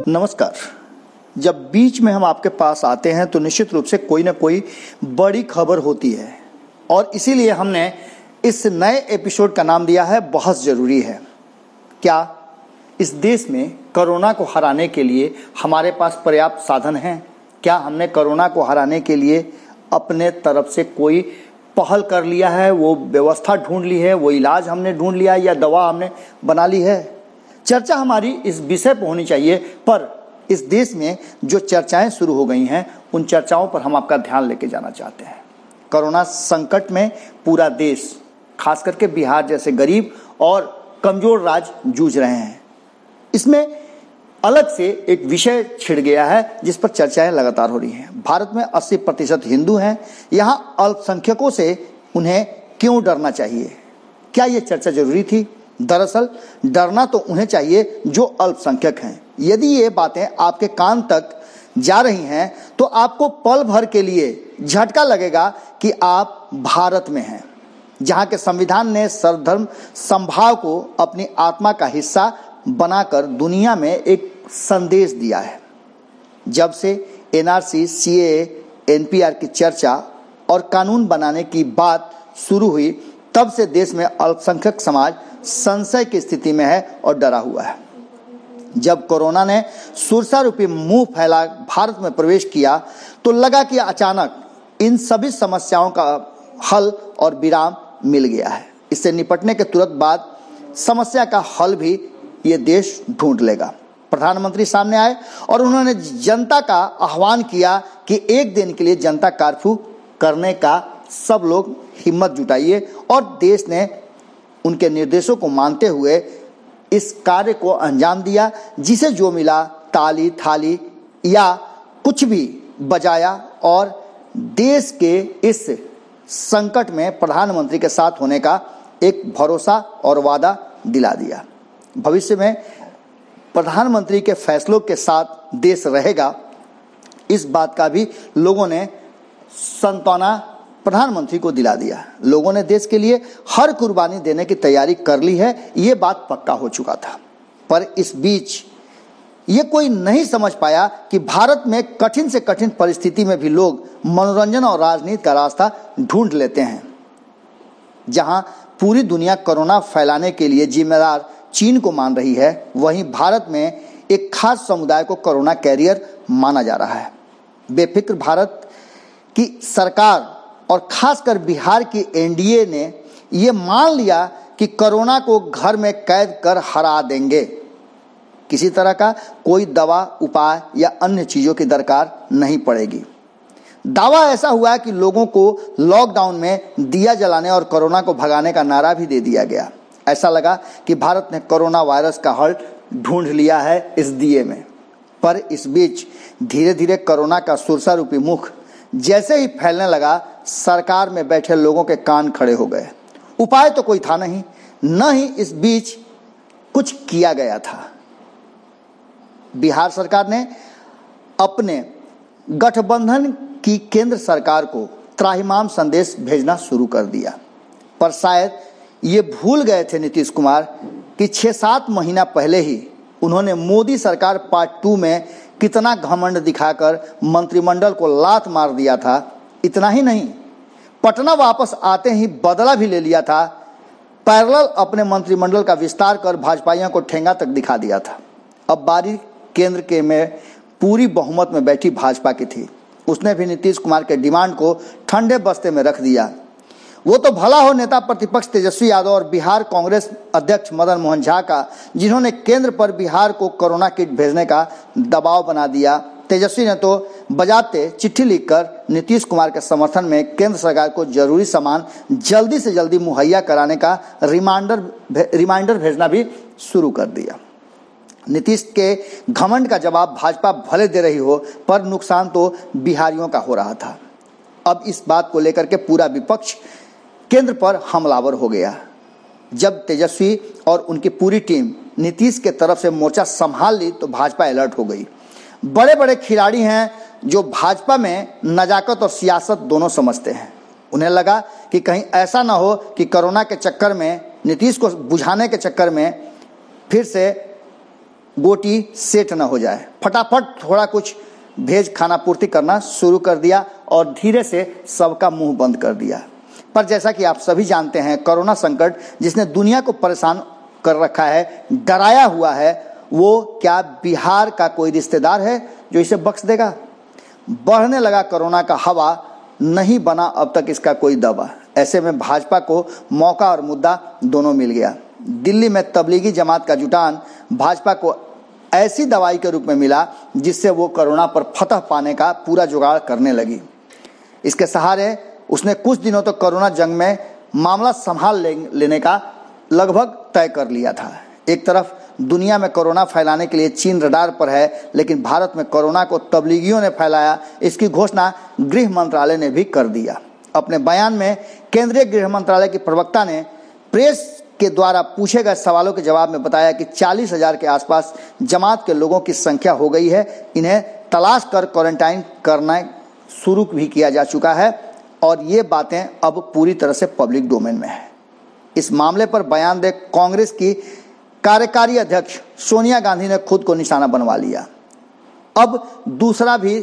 नमस्कार। जब बीच में हम आपके पास आते हैं तो निश्चित रूप से कोई ना कोई बड़ी खबर होती है और इसीलिए हमने इस नए एपिसोड का नाम दिया है बहुत ज़रूरी है। क्या इस देश में कोरोना को हराने के लिए हमारे पास पर्याप्त साधन हैं? क्या हमने कोरोना को हराने के लिए अपने तरफ से कोई पहल कर लिया है, वो व्यवस्था ढूंढ ली है, वो इलाज हमने ढूंढ लिया है या दवा हमने बना ली है? चर्चा हमारी इस विषय पर होनी चाहिए, पर इस देश में जो चर्चाएं शुरू हो गई हैं उन चर्चाओं पर हम आपका ध्यान लेके जाना चाहते हैं। कोरोना संकट में पूरा देश, खास करके बिहार जैसे गरीब और कमजोर राज्य जूझ रहे हैं। इसमें अलग से एक विषय छिड़ गया है जिस पर चर्चाएं लगातार हो रही हैं। भारत में 80% हिंदू हैं। यहाँ अल्पसंख्यकों से उन्हें क्यों डरना चाहिए? क्या ये चर्चा जरूरी थी? दरअसल डरना तो उन्हें चाहिए जो अल्पसंख्यक हैं। यदि ये बातें आपके कान तक जा रही हैं तो आपको पल भर के लिए झटका लगेगा कि आप भारत में हैं, जहाँ के संविधान ने सर्वधर्म समभाव को अपनी आत्मा का हिस्सा बनाकर दुनिया में एक संदेश दिया है। जब से एनआरसी, सीएए, एनपीआर की चर्चा और कानून बनाने की बात शुरू हुई, तब से देश में अल्पसंख्यक समाज संशय की स्थिति में है और डरा हुआ है। जब कोरोना ने सुरसा रूपी मुंह फैला भारत में प्रवेश किया तो लगा कि अचानक इन सभी समस्याओं का हल और विराम मिल गया है। इससे निपटने के तुरंत बाद समस्या का हल भी ये देश ढूंढ लेगा। प्रधानमंत्री सामने आए और उन्होंने जनता का आह्वान किया कि एक दिन के लिए जनता कर्फ्यू करने का सब लोग हिम्मत जुटाइए, और देश ने उनके निर्देशों को मानते हुए इस कार्य को अंजाम दिया। जिसे जो मिला, ताली थाली या कुछ भी बजाया और देश के इस संकट में प्रधानमंत्री के साथ होने का एक भरोसा और वादा दिला दिया। भविष्य में प्रधानमंत्री के फैसलों के साथ देश रहेगा, इस बात का भी लोगों ने सांत्वना प्रधानमंत्री को दिला दिया। लोगों ने देश के लिए हर कुर्बानी देने की तैयारी कर ली है, ये बात पक्का हो चुका था। पर इस बीच ये कोई नहीं समझ पाया कि भारत में कठिन से कठिन परिस्थिति में भी लोग मनोरंजन और राजनीति का रास्ता ढूंढ लेते हैं। जहां पूरी दुनिया कोरोना फैलाने के लिए जिम्मेदार चीन को मान रही है, वहीं भारत में एक खास समुदाय को कोरोना कैरियर माना जा रहा है। बेफिक्र भारत की सरकार और खासकर बिहार की एनडीए ने ये मान लिया कि कोरोना को घर में कैद कर हरा देंगे। किसी तरह का कोई दवा, उपाय या अन्य चीज़ों की दरकार नहीं पड़ेगी। दावा ऐसा हुआ कि लोगों को लॉकडाउन में दिया जलाने और कोरोना को भगाने का नारा भी दे दिया गया। ऐसा लगा कि भारत ने कोरोना वायरस का हल ढूंढ लिया है इस दिए में। पर इस बीच धीरे धीरे कोरोना का सुरसा रूपी मुख जैसे ही फैलने लगा, सरकार में बैठे लोगों के कान खड़े हो गए। उपाय तो कोई था नहीं, न ही इस बीच कुछ किया गया था। बिहार सरकार ने अपने गठबंधन की केंद्र सरकार को त्राहिमाम संदेश भेजना शुरू कर दिया। पर शायद ये भूल गए थे नीतीश कुमार कि 6-7 महीना पहले ही उन्होंने मोदी सरकार पार्ट 2 में कितना घमंड दिखाकर मंत्रिमंडल को लात मार दिया था। इतना ही नहीं, पटना वापस आते ही बदला भी ले लिया था। पैरेलल अपने मंत्रिमंडल का विस्तार कर भाजपाइयों को ठेंगा तक दिखा दिया था। अब बारी केंद्र के में पूरी बहुमत में बैठी भाजपा की थी। उसने भी नीतीश कुमार के डिमांड को ठंडे बस्ते में रख दिया। वो तो भला हो नेता प्रतिपक्ष तेजस्वी यादव और बिहार कांग्रेस अध्यक्ष मदन मोहन झा का, जिन्होंने केंद्र पर बिहार को कोरोना किट भेजने का दबाव बना दिया। तेजस्वी ने तो बजाते चिट्ठी लिखकर नीतीश कुमार के समर्थन में केंद्र सरकार को जरूरी सामान जल्दी से जल्दी मुहैया कराने का रिमाइंडर भेजना भी शुरू कर दिया। नीतीश के घमंड का जवाब भाजपा भले दे रही हो, पर नुकसान तो बिहारियों का हो रहा था। अब इस बात को लेकर के पूरा विपक्ष केंद्र पर हमलावर हो गया। जब तेजस्वी और उनकी पूरी टीम नीतीश के तरफ से मोर्चा संभाल ली तो भाजपा अलर्ट हो गई। बड़े बड़े खिलाड़ी हैं जो भाजपा में नजाकत और सियासत दोनों समझते हैं। उन्हें लगा कि कहीं ऐसा ना हो कि कोरोना के चक्कर में, नीतीश को बुझाने के चक्कर में फिर से गोटी सेट न हो जाए। फटाफट थोड़ा कुछ भेज खाना पूर्ति करना शुरू कर दिया और धीरे से सबका मुंह बंद कर दिया। पर जैसा कि आप सभी जानते हैं, कोरोना संकट जिसने दुनिया को परेशान कर रखा है, डराया हुआ है, वो क्या बिहार का कोई रिश्तेदार है जो इसे बख्श देगा? बढ़ने लगा कोरोना का हवा, नहीं बना अब तक इसका कोई दवा। ऐसे में भाजपा को मौका और मुद्दा दोनों मिल गया। दिल्ली में तबलीगी जमात का जुटान भाजपा को ऐसी दवाई के रूप में मिला जिससे वो कोरोना पर फतह पाने का पूरा जुगाड़ करने लगी। इसके सहारे उसने कुछ दिनों तक कोरोना जंग में मामला संभाल लेने का लगभग तय कर लिया था। एक तरफ दुनिया में कोरोना फैलाने के लिए चीन रडार पर है, लेकिन भारत में कोरोना को तबलीगियों ने फैलाया, इसकी घोषणा गृह मंत्रालय ने भी कर दिया। अपने बयान में केंद्रीय गृह मंत्रालय की प्रवक्ता ने प्रेस के द्वारा पूछे गए सवालों के जवाब में बताया कि 40,000 के आसपास जमात के लोगों की संख्या हो गई है। इन्हें तलाश कर क्वारंटाइन करना शुरू भी किया जा चुका है और ये बातें अब पूरी तरह से पब्लिक डोमेन में है। इस मामले पर बयान दे कांग्रेस की कार्यकारी अध्यक्ष सोनिया गांधी ने खुद को निशाना बनवा लिया। अब दूसरा भी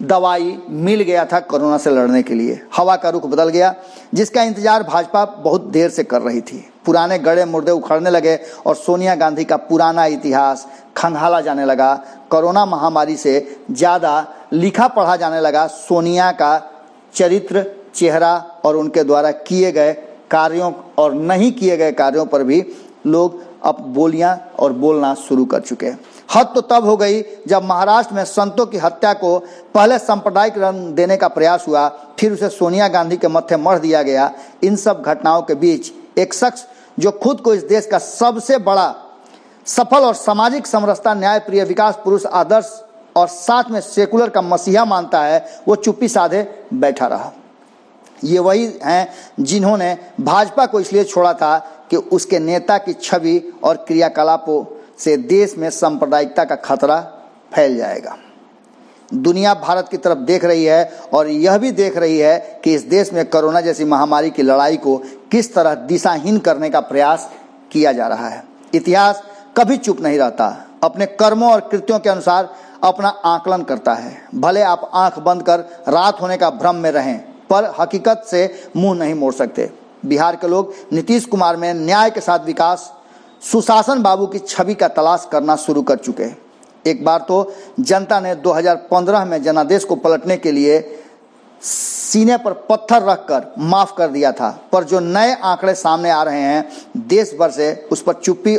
दवाई मिल गया था कोरोना से लड़ने के लिए। हवा का रुख बदल गया, जिसका इंतजार भाजपा बहुत देर से कर रही थी। पुराने गड़े मुर्दे उखड़ने लगे और सोनिया गांधी का पुराना इतिहास खंगाला जाने लगा। कोरोना महामारी से ज़्यादा लिखा पढ़ा जाने लगा सोनिया का चरित्र, चेहरा और उनके द्वारा किए गए कार्यों और नहीं किए गए कार्यों पर भी लोग अब बोलियां और बोलना शुरू कर चुके हैं। हद तो तब हो गई जब महाराष्ट्र में संतों की हत्या को पहले सांप्रदायिक रंग देने का प्रयास हुआ, फिर उसे सोनिया गांधी के मत्थे मढ़ दिया गया। इन सब घटनाओं के बीच एक शख्स जो खुद को इस देश का सबसे बड़ा सफल और सामाजिक समरसता, न्यायप्रिय, विकास पुरुष, आदर्श और साथ में सेकुलर का मसीहा मानता है, वो चुप्पी साधे बैठा रहा। ये वही हैं जिन्होंने भाजपा को इसलिए छोड़ा था कि उसके नेता की छवि और क्रियाकलापों से देश में सांप्रदायिकता का खतरा फैल जाएगा। दुनिया भारत की तरफ देख रही है और यह भी देख रही है कि इस देश में कोरोना जैसी महामारी की लड़ाई को किस तरह दिशाहीन करने का प्रयास किया जा रहा है। इतिहास कभी चुप नहीं रहता, अपने कर्मों और कृत्यों के अनुसार अपना आकलन करता है। भले आप आंख बंद कर रात होने का भ्रम में रहें, पर हकीकत से मुंह नहीं मोड़ सकते। बिहार के लोग नीतीश कुमार में न्याय के साथ विकास, सुशासन बाबू की छवि का तलाश करना शुरू कर चुके हैं। एक बार तो जनता ने 2015 में जनादेश को पलटने के लिए सीने पर पत्थर रखकर माफ कर दिया था, पर जो नए आंकड़े सामने आ रहे हैं देश भर से, उस पर चुप्पी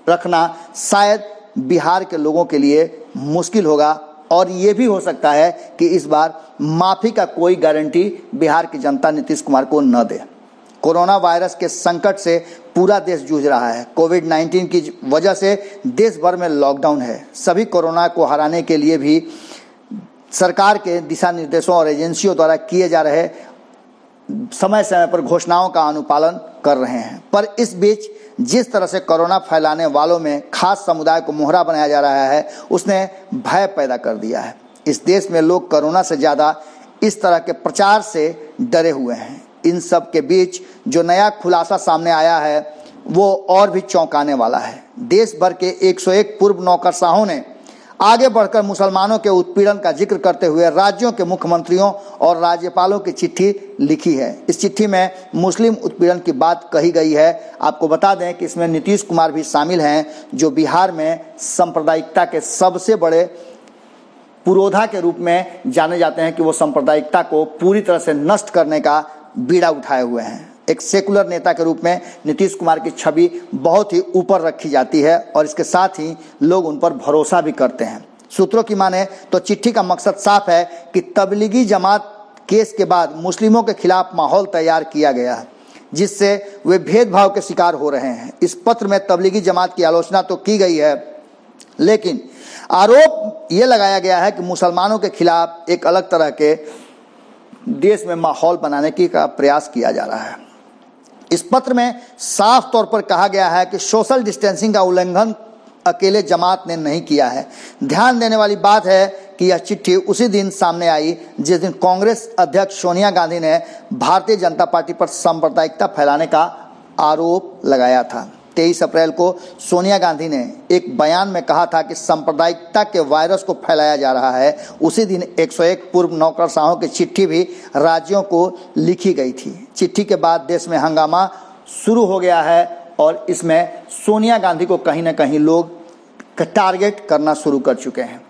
रखना शायद बिहार के लोगों के लिए मुश्किल होगा। और ये भी हो सकता है कि इस बार माफी का कोई गारंटी बिहार की जनता नीतीश कुमार को न दे। कोरोना वायरस के संकट से पूरा देश जूझ रहा है। कोविड-19 की वजह से देश भर में लॉकडाउन है। सभी कोरोना को हराने के लिए भी सरकार के दिशा निर्देशों और एजेंसियों द्वारा किए जा रहे समय समय पर घोषणाओं का अनुपालन कर रहे हैं। पर इस बीच जिस तरह से कोरोना फैलाने वालों में खास समुदाय को मोहरा बनाया जा रहा है, उसने भय पैदा कर दिया है। इस देश में लोग कोरोना से ज़्यादा इस तरह के प्रचार से डरे हुए हैं। इन सब के बीच जो नया खुलासा सामने आया है वो और भी चौंकाने वाला है। देश भर के 101 पूर्व नौकरशाहों ने आगे बढ़कर मुसलमानों के उत्पीड़न का जिक्र करते हुए राज्यों के मुख्यमंत्रियों और राज्यपालों की चिट्ठी लिखी है। इस चिट्ठी में मुस्लिम उत्पीड़न की बात कही गई है। आपको बता दें कि इसमें नीतीश कुमार भी शामिल हैं, जो बिहार में सांप्रदायिकता के सबसे बड़े पुरोधा के रूप में जाने जाते हैं कि वो सांप्रदायिकता को पूरी तरह से नष्ट करने का बीड़ा उठाए हुए हैं। एक सेकुलर नेता के रूप में नीतीश कुमार की छवि बहुत ही ऊपर रखी जाती है और इसके साथ ही लोग उन पर भरोसा भी करते हैं। सूत्रों की माने तो चिट्ठी का मकसद साफ है कि तबलीगी जमात केस के बाद मुस्लिमों के खिलाफ माहौल तैयार किया गया है, जिससे वे भेदभाव के शिकार हो रहे हैं। इस पत्र में तबलीगी जमात की आलोचना तो की गई है, लेकिन आरोप ये लगाया गया है कि मुसलमानों के खिलाफ एक अलग तरह के देश में माहौल बनाने की का प्रयास किया जा रहा है। इस पत्र में साफ तौर पर कहा गया है कि सोशल डिस्टेंसिंग का उल्लंघन अकेले जमात ने नहीं किया है। ध्यान देने वाली बात है कि यह चिट्ठी उसी दिन सामने आई जिस दिन कांग्रेस अध्यक्ष सोनिया गांधी ने भारतीय जनता पार्टी पर सांप्रदायिकता फैलाने का आरोप लगाया था। 23 अप्रैल को सोनिया गांधी ने एक बयान में कहा था कि सांप्रदायिकता के वायरस को फैलाया जा रहा है, उसी दिन 101 पूर्व नौकरशाहों की चिट्ठी भी राज्यों को लिखी गई थी। चिट्ठी के बाद देश में हंगामा शुरू हो गया है और इसमें सोनिया गांधी को कहीं ना कहीं लोग टारगेट करना शुरू कर चुके हैं।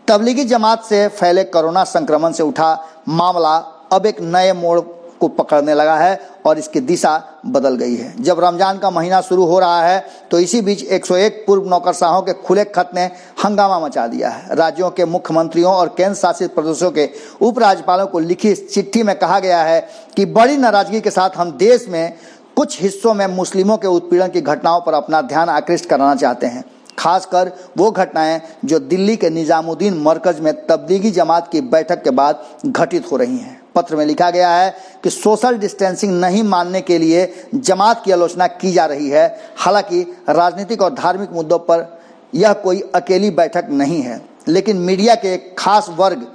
तबलीगी जमात से फैले कोरोना संक्रमण से उठा मामला अब एक नए मोड़ को पकड़ने लगा है और इसकी दिशा बदल गई है। जब रमजान का महीना शुरू हो रहा है तो इसी बीच 101 पूर्व नौकरशाहों के खुले खत ने हंगामा मचा दिया है। राज्यों के मुख्यमंत्रियों और केंद्र शासित प्रदेशों के उपराज्यपालों को लिखी इस चिट्ठी में कहा गया है कि बड़ी नाराजगी के साथ हम देश में कुछ हिस्सों में मुस्लिमों के उत्पीड़न की घटनाओं पर अपना ध्यान आकृष्ट कराना चाहते हैं, खासकर वो घटनाएं जो दिल्ली के निजामुद्दीन मरकज में तबलीगी जमात की बैठक के बाद घटित हो रही हैं। पत्र में लिखा गया है कि सोशल डिस्टेंसिंग नहीं मानने के लिए जमात की आलोचना की जा रही है। हालांकि राजनीतिक और धार्मिक मुद्दों पर यह कोई अकेली बैठक नहीं है, लेकिन मीडिया के एक खास वर्ग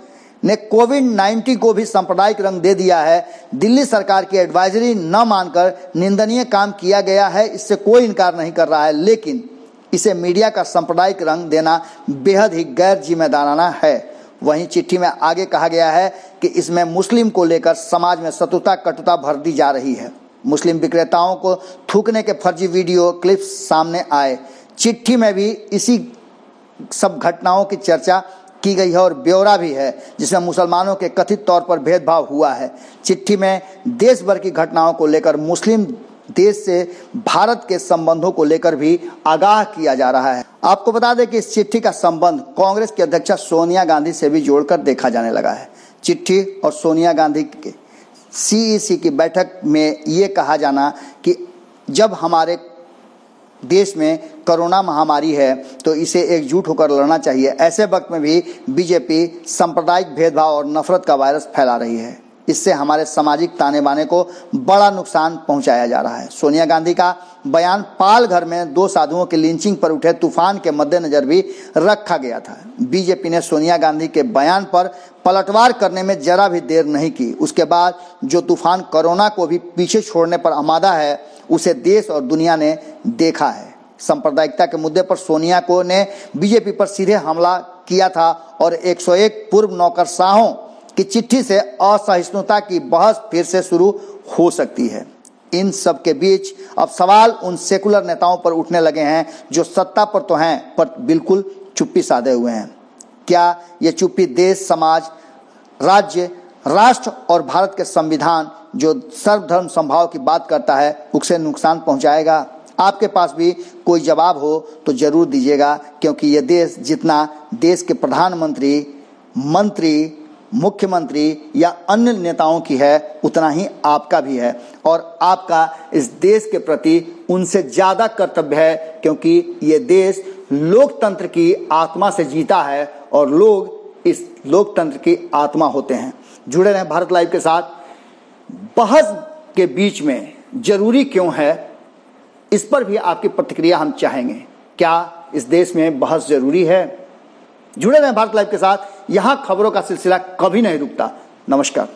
ने कोविड-19 को भी सांप्रदायिक रंग दे दिया है। दिल्ली सरकार की एडवाइजरी न मानकर निंदनीय काम किया गया है, इससे कोई इनकार नहीं कर रहा है, लेकिन इसे मीडिया का सांप्रदायिक रंग देना बेहद ही गैर जिम्मेदाराना है। वहीं चिट्ठी में आगे कहा गया है कि इसमें मुस्लिम को लेकर समाज में शत्रुता कटुता भर दी जा रही है। मुस्लिम विक्रेताओं को थूकने के फर्जी वीडियो क्लिप्स सामने आए। चिट्ठी में भी इसी सब घटनाओं की चर्चा की गई है और ब्यौरा भी है जिसमें मुसलमानों के कथित तौर पर भेदभाव हुआ है। चिट्ठी में देश भर की घटनाओं को लेकर मुस्लिम देश से भारत के संबंधों को लेकर भी आगाह किया जा रहा है। आपको बता दें कि इस चिट्ठी का संबंध कांग्रेस की अध्यक्षा सोनिया गांधी से भी जोड़कर देखा जाने लगा है। चिट्ठी और सोनिया गांधी के सीईसी की बैठक में ये कहा जाना कि जब हमारे देश में कोरोना महामारी है तो इसे एकजुट होकर लड़ना चाहिए। ऐसे वक्त में भी बीजेपी सांप्रदायिक भेदभाव और नफरत का वायरस फैला रही है। इससे हमारे सामाजिक ताने बाने को बड़ा नुकसान पहुंचाया जा रहा है। सोनिया गांधी का बयान पालघर में 2 साधुओं की लिंचिंग पर उठे तूफान के मद्देनजर भी रखा गया था। बीजेपी ने सोनिया गांधी के बयान पर पलटवार करने में जरा भी देर नहीं की। उसके बाद जो तूफान कोरोना को भी पीछे छोड़ने पर आमादा है उसे देश और दुनिया ने देखा है। सांप्रदायिकता के मुद्दे पर सोनिया को ने बीजेपी पर सीधे हमला किया था और 101 पूर्व नौकरशाहों की चिट्ठी से असहिष्णुता की बहस फिर से शुरू हो सकती है। इन सब के बीच अब सवाल उन सेकुलर नेताओं पर उठने लगे हैं जो सत्ता पर तो हैं पर बिल्कुल चुप्पी साधे हुए हैं। क्या ये चुप्पी देश, समाज, राज्य, राष्ट्र और भारत के संविधान जो सर्वधर्म समभाव की बात करता है उसे नुकसान पहुंचाएगा? आपके पास भी कोई जवाब हो तो जरूर दीजिएगा, क्योंकि ये देश जितना देश के प्रधानमंत्री, मंत्री, मुख्यमंत्री या अन्य नेताओं की है उतना ही आपका भी है और आपका इस देश के प्रति उनसे ज़्यादा कर्तव्य है, क्योंकि ये देश लोकतंत्र की आत्मा से जीता है और लोग इस लोकतंत्र की आत्मा होते हैं। जुड़े रहें भारत लाइव के साथ। बहस के बीच में जरूरी क्यों है, इस पर भी आपकी प्रतिक्रिया हम चाहेंगे। क्या इस देश में बहस जरूरी है? जुड़े रहें भारत लाइव के साथ। यहाँ खबरों का सिलसिला कभी नहीं रुकता। नमस्कार।